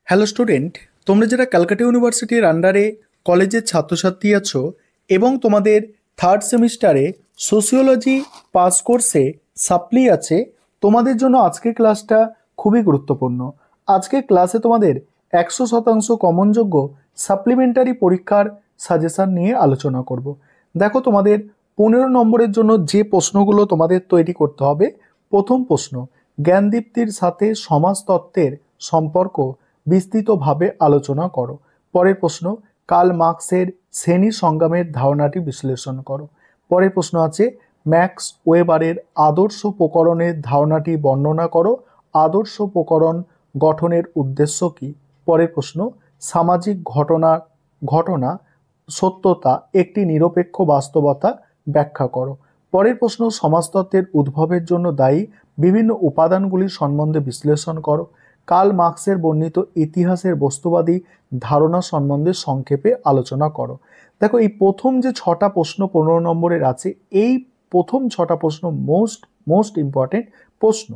Hello student, তোমরা যারা ক্যালকাটা ইউনিভার্সিটির আন্ডারে কলেজের ছাত্রছাত্রী আছো এবং তোমাদের থার্ড সেমিস্টারে সোশিওলজি পাস কোর্সে সাপ্লি আছে, তোমাদের জন্য আজকের ক্লাসটা খুবই গুরুত্বপূর্ণ। আজকের ক্লাসে তোমাদের 100% কমনযোগ্য সাপ্লিমেন্টারি পরীক্ষার সাজেশান নিয়ে আলোচনা করব। দেখো, তোমাদের 15 নম্বরের জন্য যে প্রশ্নগুলো তোমাদের তৈরি করতে হবে। প্রথম প্রশ্ন, জ্ঞানদীপ্তির সাথে সমাজতত্ত্বের সম্পর্ক বিস্তৃতভাবে আলোচনা করো। পরের প্রশ্ন, কার্ল মার্কসের শ্রেণী সংগ্রামের ধারণাটি বিশ্লেষণ করো। পরের প্রশ্ন আছে, ম্যাক্স ওয়েবারের আদর্শ প্রকরণের ধারণাটি বর্ণনা করো। আদর্শ প্রকরণ গঠনের উদ্দেশ্য কী? পরের প্রশ্ন, সামাজিক ঘটনা সত্যতা একটি নিরপেক্ষ বাস্তবতা ব্যাখ্যা করো। পরের প্রশ্ন, সমাজতত্ত্বের উদ্ভবের জন্য দায়ী বিভিন্ন উপাদানগুলি সম্বন্ধে বিশ্লেষণ করো। কার্ল মার্কসের বর্ণিত ইতিহাসের বস্তুবাদী ধারণা সম্বন্ধে সংক্ষেপে আলোচনা করো। দেখো, এই প্রথম যে 6টা প্রশ্ন 15 নম্বরের আছে, এই প্রথম 6টা প্রশ্ন মোস্ট ইম্পর্টেন্ট প্রশ্ন।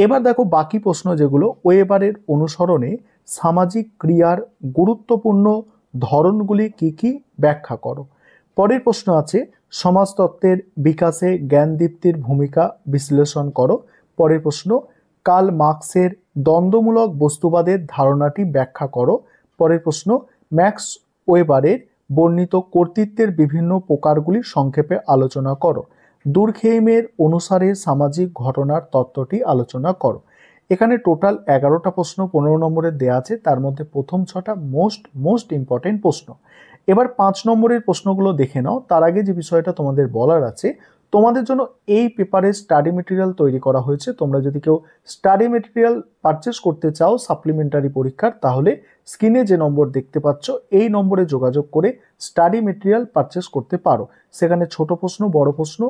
এবার দেখো বাকি প্রশ্ন যেগুলো, ওয়েবারের অনুসরণে সামাজিক ক্রিয়ার গুরুত্বপূর্ণ ধরনগুলি কি কি ব্যাখ্যা করো। পরের প্রশ্ন আছে, সমাজতত্ত্বের বিকাশে জ্ঞানদীপ্তির ভূমিকা বিশ্লেষণ করো। পরের প্রশ্ন, কার্ল মার্কসের দ্বন্দ্বমূলক বস্তুবাদের ধারণাটি ব্যাখ্যা করো। পরের প্রশ্ন, ম্যাক্স ওয়েবারের বর্ণিত কর্তৃত্বের বিভিন্ন প্রকারগুলি সংক্ষেপে আলোচনা করো। দুর্খেইমের অনুসারে সামাজিক ঘটনার তত্ত্বটি আলোচনা করো। এখানে টোটাল 11টা প্রশ্ন 15 নম্বরের দেওয়া আছে, তার মধ্যে প্রথম 6টা মোস্ট ইম্পর্টেন্ট প্রশ্ন। এবার 5 নম্বরের প্রশ্নগুলো দেখে নাও। তার আগে যে বিষয়টা তোমাদের বলার আছে, তোমাদের জন্য এই পেপারে স্টাডি মেটেরিয়াল তৈরি করা হয়েছে। তোমরা যদি কেউ স্টাডি মেটেরিয়াল পারচেস করতে চাও সাপ্লিমেন্টারি পরীক্ষার, তাহলে স্ক্রিনে যে নম্বর দেখতে পাচ্ছ এই নম্বরে যোগাযোগ করে স্টাডি মেটেরিয়াল পারচেস করতে পারো। সেখানে ছোট প্রশ্ন, বড় প্রশ্ন,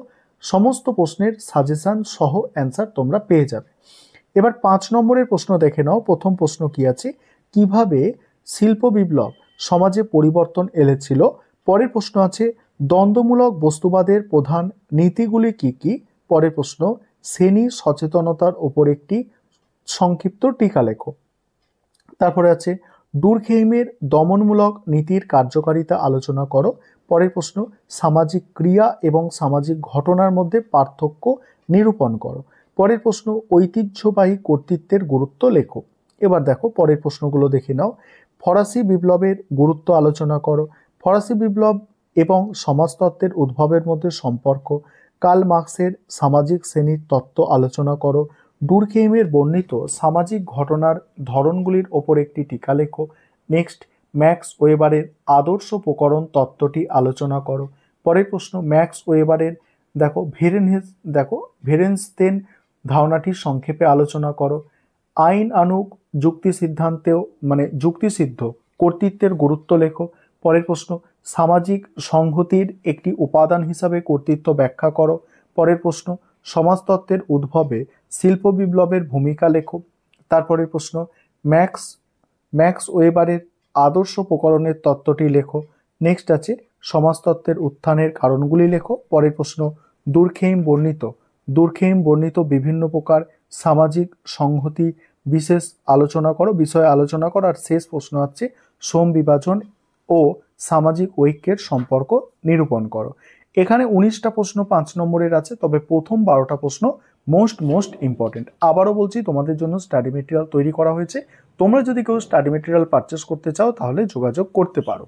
সমস্ত প্রশ্নের সাজেশান সহ অ্যান্সার তোমরা পেয়ে যাবে। এবার 5 নম্বরের প্রশ্ন দেখে নাও। প্রথম প্রশ্ন কি আছে, কিভাবে শিল্প বিপ্লব সমাজে পরিবর্তন এনেছিল। পরের প্রশ্ন আছে, দ্বন্দ্বমূলক বস্তুবাদের প্রধান নীতিগুলি কি কি। পরের প্রশ্ন, শ্রেণী সচেতনতার ওপর একটি সংক্ষিপ্ত টিকা লেখো। তারপরে আছে, ডুরখেইমের দমনমূলক নীতির কার্যকারিতা আলোচনা করো। পরের প্রশ্ন, সামাজিক ক্রিয়া এবং সামাজিক ঘটনার মধ্যে পার্থক্য নিরূপণ করো। পরের প্রশ্ন, ঐতিহ্যবাহী কর্তৃত্বের গুরুত্ব লেখো। এবার দেখো পরের প্রশ্নগুলো দেখে নাও। ফরাসি বিপ্লবের গুরুত্ব আলোচনা করো। ফরাসি বিপ্লব এবং সমাজতত্ত্বের উদ্ভবের মধ্যে সম্পর্ক। কার্ল মার্কসের সামাজিক শ্রেণীর তত্ত্ব আলোচনা করো। ডুরখেইমের বর্ণিত সামাজিক ঘটনার ধরনগুলির ওপর একটি টিকা লেখো। নেক্সট, ম্যাক্স ওয়েবারের আদর্শ প্রকরণ তত্ত্বটি আলোচনা করো। পরের প্রশ্ন, ম্যাক্স ওয়েবারের ভেরেনস্তেন ধারণাটির সংক্ষেপে আলোচনা করো। আইনানুগ যুক্তিসিদ্ধ কর্তৃত্বের গুরুত্ব লেখো। পরের প্রশ্ন, সামাজিক সংহতির একটি উপাদান হিসাবে কর্তৃত্ব ব্যাখ্যা করো। পরের প্রশ্ন, সমাজতত্ত্বের উদ্ভবে শিল্প বিপ্লবের ভূমিকা লেখো। তারপরের প্রশ্ন, ম্যাক্স ওয়েবারের আদর্শ প্রকরণের তত্ত্বটি লেখো। নেক্সট আছে, সমাজতত্ত্বের উত্থানের কারণগুলি লেখো। পরের প্রশ্ন, দুর্খেইম বর্ণিত বিভিন্ন প্রকার সামাজিক সংহতি বিষয়ে আলোচনা করো। আর শেষ প্রশ্ন হচ্ছে, শ্রম বিভাজন ও সামাজিক ঐক্যের সম্পর্ক নিরূপণ করো। এখানে 19টা প্রশ্ন 5 নম্বরের আছে, তবে প্রথম 12টা প্রশ্ন মোস্ট ইম্পর্টেন্ট। আবারও বলছি, তোমাদের জন্য স্টাডি মেটেরিয়াল তৈরি করা হয়েছে। তোমরা যদি কেউ স্টাডি মেটেরিয়াল পারচেস করতে চাও তাহলে যোগাযোগ করতে পারো।